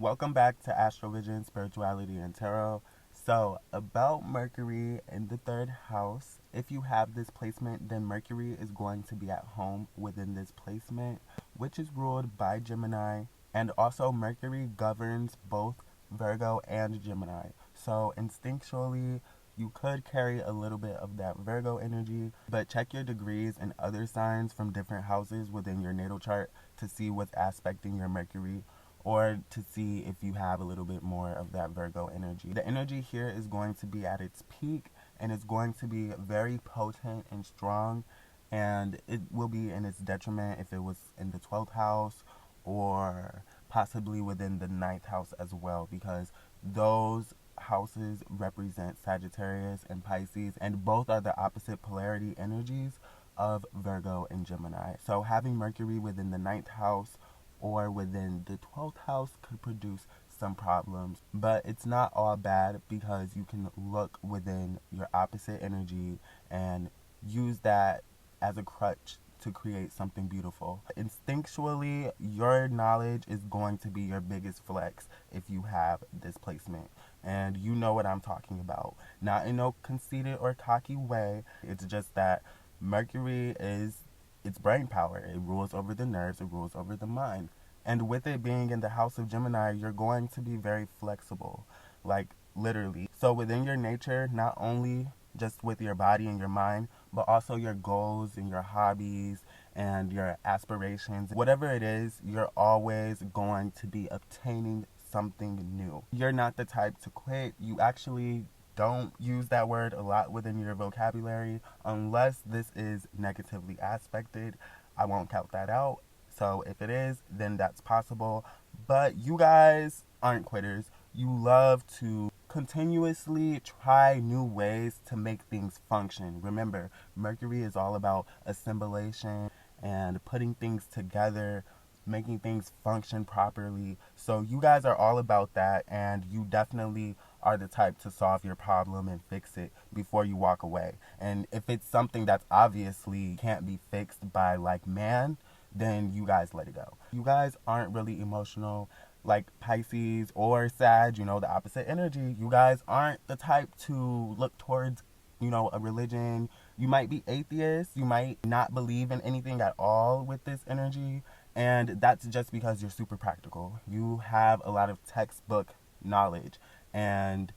Welcome back to Astrovision, Spirituality, and Tarot. So, about Mercury in the third house, if you have this placement, then Mercury is going to be at home within this placement, which is ruled by Gemini. And also, Mercury governs both Virgo and Gemini. So, instinctually, you could carry a little bit of that Virgo energy, but check your degrees and other signs from different houses within your natal chart to see what's aspecting your Mercury or to see if you have a little bit more of that Virgo energy. The energy here is going to be at its peak and it's going to be very potent and strong, and it will be in its detriment if it was in the 12th house or possibly within the ninth house as well, because those houses represent Sagittarius and Pisces, and both are the opposite polarity energies of Virgo and Gemini. So having Mercury within the ninth house or within the 12th house could produce some problems, but it's not all bad because you can look within your opposite energy and use that as a crutch to create something beautiful. Instinctually, your knowledge is going to be your biggest flex if you have this placement. And you know what I'm talking about. Not in no conceited or cocky way. It's just that Mercury is its brain power. It rules over the nerves, it rules over the mind. And with it being in the house of Gemini, you're going to be very flexible. Like, literally. So within your nature, not only just with your body and your mind, but also your goals and your hobbies and your aspirations. Whatever it is, you're always going to be obtaining something new. You're not the type to quit. You actually don't use that word a lot within your vocabulary unless this is negatively aspected. I won't count that out. So if it is, then that's possible. But you guys aren't quitters. You love to continuously try new ways to make things function. Remember, Mercury is all about assimilation and putting things together, making things function properly. So you guys are all about that, and you definitely are the type to solve your problem and fix it before you walk away. And if it's something that's obviously can't be fixed by like man, then you guys let it go. You guys aren't really emotional like Pisces or Sag, the opposite energy. You guys aren't the type to look towards, a religion. You might be atheist. You might not believe in anything at all with this energy. And that's just because you're super practical. You have a lot of textbook knowledge. And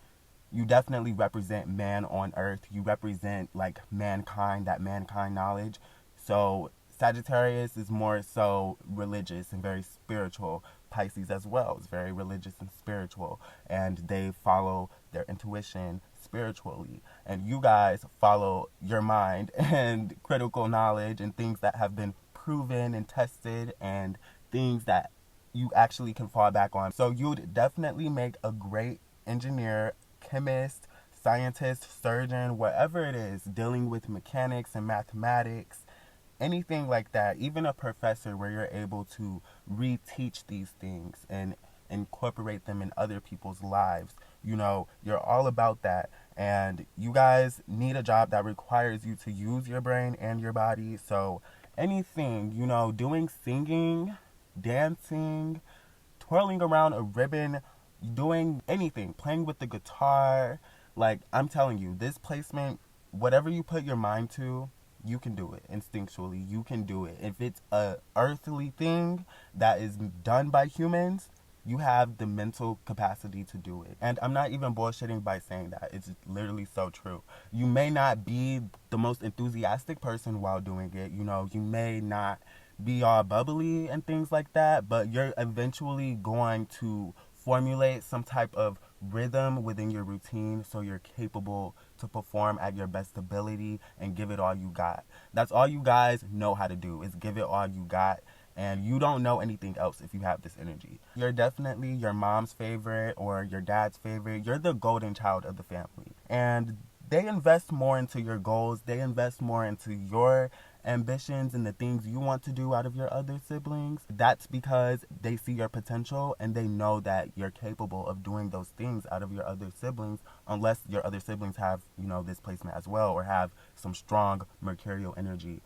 you definitely represent man on earth. You represent like mankind, that mankind knowledge. So Sagittarius is more so religious and very spiritual. Pisces as well is very religious and spiritual, and they follow their intuition spiritually. And you guys follow your mind and critical knowledge and things that have been proven and tested and things that you actually can fall back on. So you'd definitely make a great engineer, chemist, scientist, surgeon, whatever it is, dealing with mechanics and mathematics, anything like that, even a professor where you're able to reteach these things and incorporate them in other people's lives. You're all about that. And you guys need a job that requires you to use your brain and your body. So anything, doing singing, dancing, twirling around a ribbon, doing anything, playing with the guitar. Like, I'm telling you, this placement, whatever you put your mind to, you can do it instinctually. You can do it. If it's a earthly thing that is done by humans, you have the mental capacity to do it. And I'm not even bullshitting by saying that. It's literally so true. You may not be the most enthusiastic person while doing it. You may not be all bubbly and things like that, but you're eventually going to formulate some type of rhythm within your routine so you're capable to perform at your best ability and give it all you got. That's all you guys know how to do, is give it all you got. And you don't know anything else if you have this energy. You're definitely your mom's favorite or your dad's favorite. You're the golden child of the family. And they invest more into your goals. They invest more into your ambitions and the things you want to do out of your other siblings. That's because they see your potential and they know that you're capable of doing those things out of your other siblings, unless your other siblings have, this placement as well or have some strong mercurial energy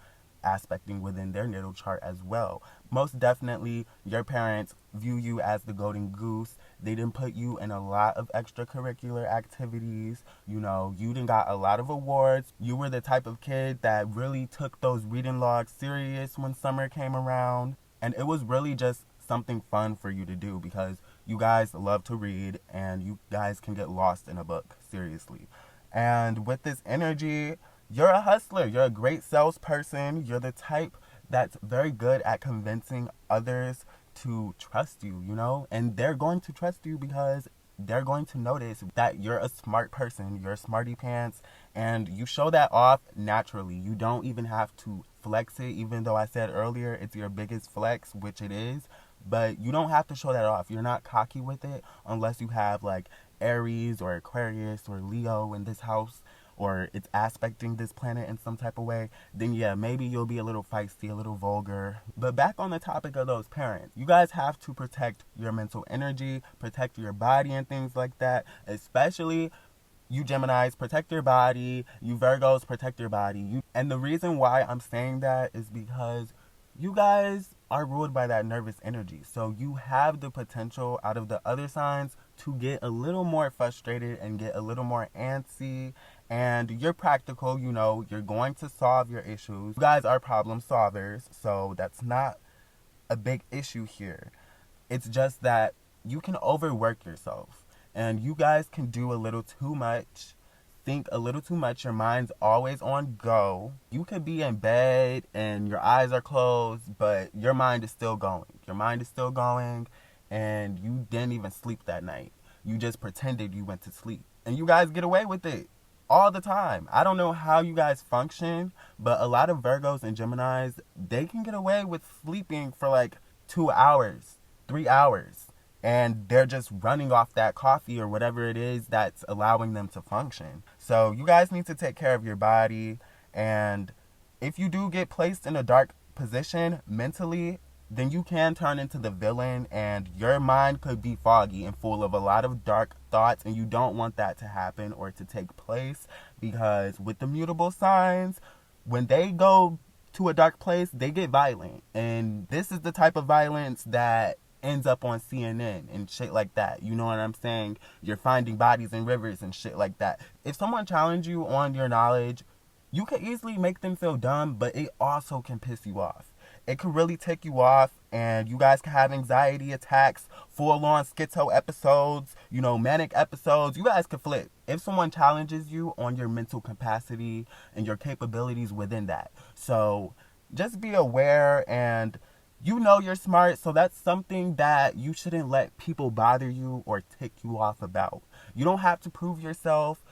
aspecting within their natal chart as well. Most definitely, your parents view you as the golden goose. They didn't put you in a lot of extracurricular activities. You didn't got a lot of awards. You were the type of kid that really took those reading logs serious when summer came around. And it was really just something fun for you to do because you guys love to read and you guys can get lost in a book, seriously. And with this energy, you're a hustler. You're a great salesperson. You're the type that's very good at convincing others to trust you, And they're going to trust you because they're going to notice that you're a smart person. You're a smarty pants. And you show that off naturally. You don't even have to flex it, even though I said earlier it's your biggest flex, which it is. But you don't have to show that off. You're not cocky with it unless you have like Aries or Aquarius or Leo in this house, or it's aspecting this planet in some type of way. Then yeah, maybe you'll be a little feisty, a little vulgar. But back on the topic of those parents, you guys have to protect your mental energy, protect your body and things like that. Especially you Geminis, protect your body. You Virgos, protect your body. And the reason why I'm saying that is because you guys are ruled by that nervous energy. So you have the potential out of the other signs to get a little more frustrated and get a little more antsy. And you're practical, you're going to solve your issues. You guys are problem solvers, so that's not a big issue here. It's just that you can overwork yourself. And you guys can do a little too much, think a little too much. Your mind's always on go. You could be in bed and your eyes are closed, but your mind is still going. Your mind is still going, and you didn't even sleep that night. You just pretended you went to sleep. And you guys get away with it all the time. I don't know how you guys function, but a lot of Virgos and Geminis, they can get away with sleeping for like 2 hours, 3 hours. And they're just running off that coffee or whatever it is that's allowing them to function. So you guys need to take care of your body. And if you do get placed in a dark position mentally, then you can turn into the villain and your mind could be foggy and full of a lot of dark thoughts. And you don't want that to happen or to take place, because with the mutable signs, when they go to a dark place, they get violent. And this is the type of violence that ends up on CNN and shit like that. You know what I'm saying? You're finding bodies in rivers and shit like that. If someone challenges you on your knowledge, you could easily make them feel dumb, but it also can piss you off. It could really tick you off, and you guys can have anxiety attacks, full-on schizo episodes, manic episodes. You guys could flip if someone challenges you on your mental capacity and your capabilities within that. So just be aware, and you're smart, so that's something that you shouldn't let people bother you or tick you off about. You don't have to prove yourself.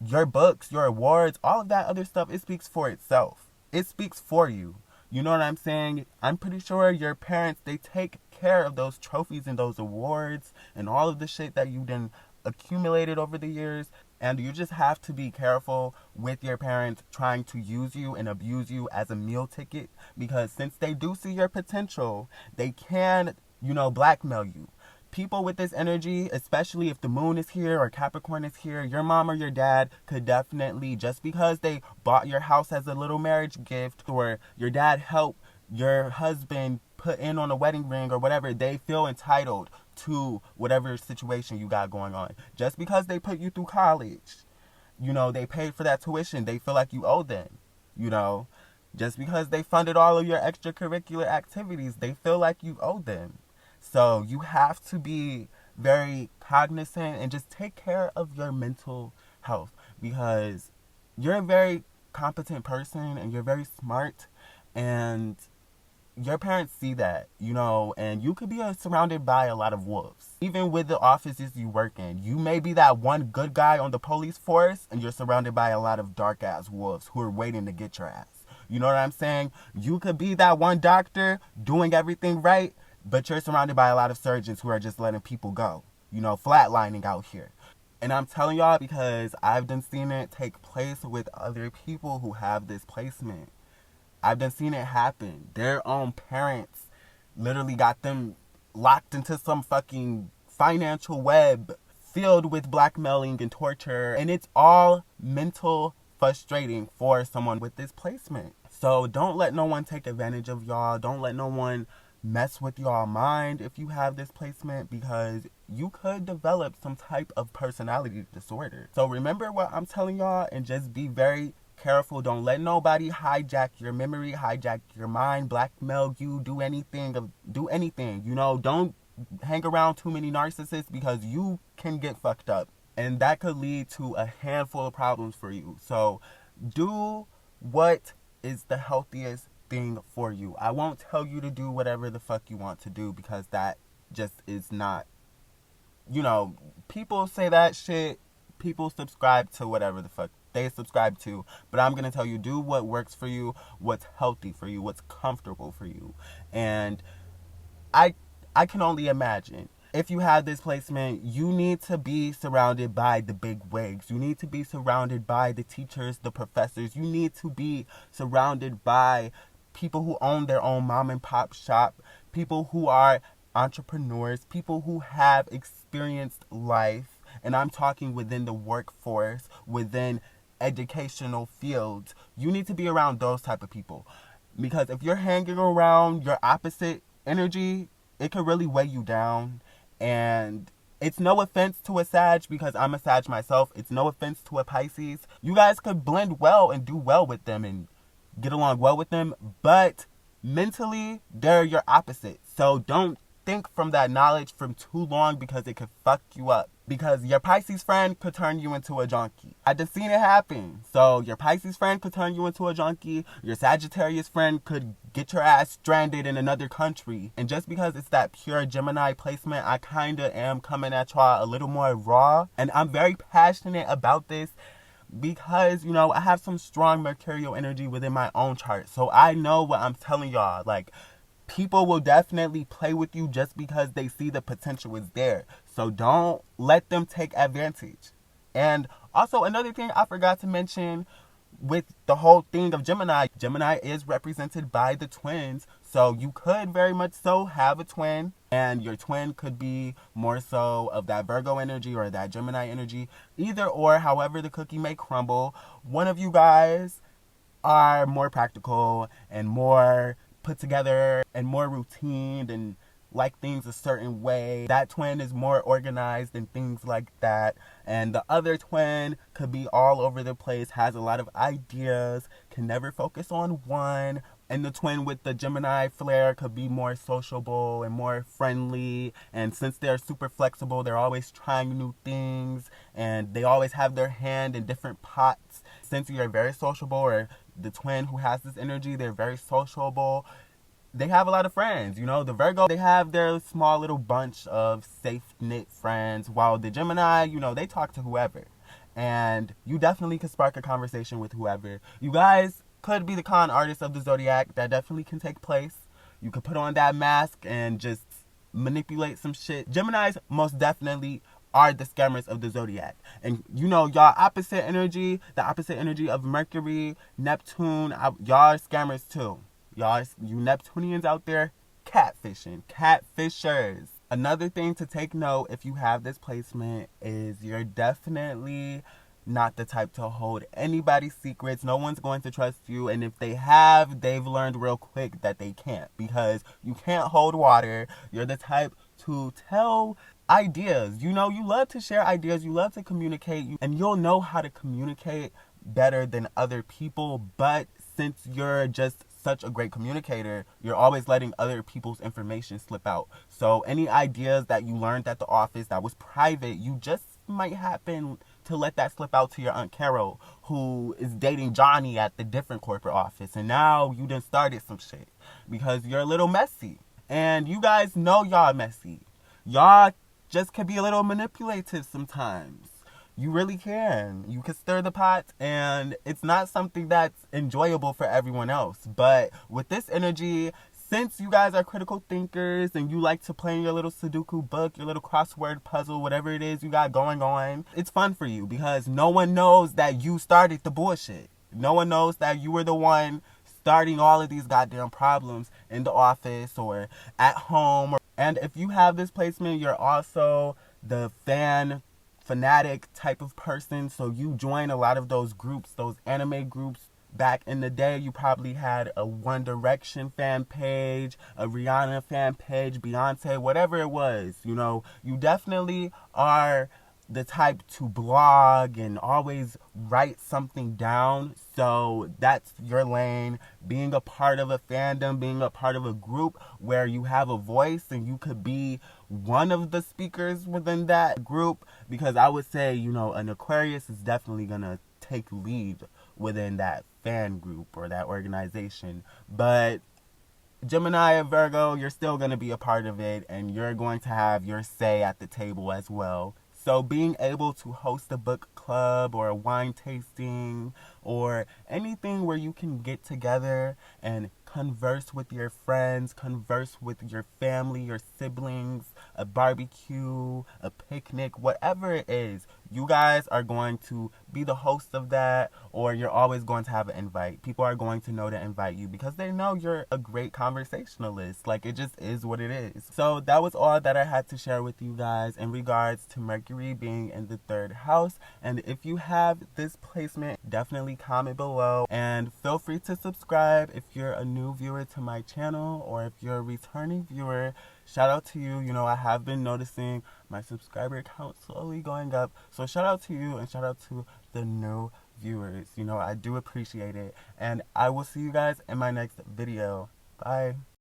Your books, your awards, all of that other stuff, it speaks for itself. It speaks for you. You know what I'm saying? I'm pretty sure your parents, they take care of those trophies and those awards and all of the shit that you done accumulated over the years. And you just have to be careful with your parents trying to use you and abuse you as a meal ticket, because since they do see your potential, they can, blackmail you. People with this energy, especially if the moon is here or Capricorn is here, your mom or your dad could definitely, just because they bought your house as a little marriage gift, or your dad helped your husband put in on a wedding ring or whatever, they feel entitled to whatever situation you got going on. Just because they put you through college, they paid for that tuition, they feel like you owe them. Just because they funded all of your extracurricular activities, they feel like you owe them. So you have to be very cognizant and just take care of your mental health, because you're a very competent person and you're very smart, and your parents see that, and you could be surrounded by a lot of wolves. Even with the offices you work in, you may be that one good guy on the police force, and you're surrounded by a lot of dark-ass wolves who are waiting to get your ass. You know what I'm saying? You could be that one doctor doing everything right, but you're surrounded by a lot of surgeons who are just letting people go, flatlining out here. And I'm telling y'all because I've done seen it take place with other people who have this placement. I've done seen it happen. Their own parents literally got them locked into some fucking financial web filled with blackmailing and torture. And it's all mental frustrating for someone with this placement. So don't let no one take advantage of y'all. Don't let no one mess with y'all mind if you have this placement, because you could develop some type of personality disorder. So remember what I'm telling y'all and just be very careful. Don't let nobody hijack your memory, hijack your mind, blackmail you, do anything. You know, don't hang around too many narcissists, because you can get fucked up. And that could lead to a handful of problems for you. So do what is the healthiest thing for you. I won't tell you to do whatever the fuck you want to do, because that just is not, you know, people say that shit. People subscribe to whatever the fuck they subscribe to. But I'm going to tell you, do what works for you, what's healthy for you, what's comfortable for you. And I can only imagine, if you have this placement, you need to be surrounded by the big wigs. You need to be surrounded by the teachers, the professors. You need to be surrounded by people who own their own mom and pop shop, people who are entrepreneurs, people who have experienced life. And I'm talking within the workforce, within educational fields. You need to be around those type of people. Because if you're hanging around your opposite energy, it could really weigh you down. And it's no offense to a Sag, because I'm a Sag myself. It's no offense to a Pisces. You guys could blend well and do well with them and get along well with them. But mentally, they're your opposite. So don't think from that knowledge from too long, because it could fuck you up. Because your Pisces friend could turn you into a junkie. I just seen it happen. So your Pisces friend could turn you into a junkie. Your Sagittarius friend could get your ass stranded in another country. And just because it's that pure Gemini placement, I kind of am coming at y'all a little more raw. And I'm very passionate about this, because, you know, I have some strong mercurial energy within my own chart. So I know what I'm telling y'all. Like, people will definitely play with you just because they see the potential is there. So don't let them take advantage. And also, another thing I forgot to mention with the whole thing of Gemini, Gemini is represented by the twins. So you could very much so have a twin, and your twin could be more so of that Virgo energy or that Gemini energy. Either or, however the cookie may crumble, one of you guys are more practical and more put together and more routine and like things a certain way. That twin is more organized and things like that. And the other twin could be all over the place, has a lot of ideas, can never focus on one. And the twin with the Gemini flair could be more sociable and more friendly. And since they're super flexible, they're always trying new things, and they always have their hand in different pots. Since you're very sociable, or the twin who has this energy, they're very sociable, they have a lot of friends. You know, the Virgo, they have their small little bunch of safe-knit friends, while the Gemini, you know, they talk to whoever. And you definitely could spark a conversation with whoever. You guys could be the con artist of the zodiac. That definitely can take place. You could put on that mask and just manipulate some shit. Geminis most definitely are the scammers of the zodiac. And you know, y'all opposite energy, the opposite energy of Mercury, Neptune, y'all are scammers too. Y'all, you Neptunians out there, catfishing, catfishers. Another thing to take note if you have this placement is you're definitely not the type to hold anybody's secrets. No one's going to trust you. And if they have, they've learned real quick that they can't, because you can't hold water. You're the type to tell ideas. You know, you love to share ideas. You love to communicate. And you'll know how to communicate better than other people. But since you're just such a great communicator, you're always letting other people's information slip out. So any ideas that you learned at the office that was private, you just might happen to let that slip out to your Aunt Carol, who is dating Johnny at the different corporate office. And now you done started some shit because you're a little messy. And you guys know y'all messy. Y'all just can be a little manipulative sometimes. You really can. You can stir the pot, and it's not something that's enjoyable for everyone else. But with this energy, since you guys are critical thinkers and you like to play in your little Sudoku book, your little crossword puzzle, whatever it is you got going on, it's fun for you because no one knows that you started the bullshit. No one knows that you were the one starting all of these goddamn problems in the office or at home. And if you have this placement, you're also the fanatic type of person, so you join a lot of those groups, those anime groups, back in the day, you probably had a One Direction fan page, a Rihanna fan page, Beyonce, whatever it was. You know, you definitely are the type to blog and always write something down. So that's your lane. Being a part of a fandom, being a part of a group where you have a voice and you could be one of the speakers within that group. Because I would say, you know, an Aquarius is definitely going to take lead within that fan group or that organization. But Gemini and Virgo, you're still going to be a part of it and you're going to have your say at the table as well. So being able to host a book club or a wine tasting or anything where you can get together and converse with your friends, converse with your family, your siblings, a barbecue, a picnic, whatever it is, you guys are going to be the host of that, or you're always going to have an invite. People are going to know to invite you because they know you're a great conversationalist. Like, it just is what it is. So that was all that I had to share with you guys in regards to Mercury being in the third house. And if you have this placement, definitely comment below and feel free to subscribe if you're a new viewer to my channel, or if you're a returning viewer, shout out to you. You know, I have been noticing my subscriber count slowly going up. So shout out to you and shout out to the new viewers. You know, I do appreciate it. And I will see you guys in my next video. Bye.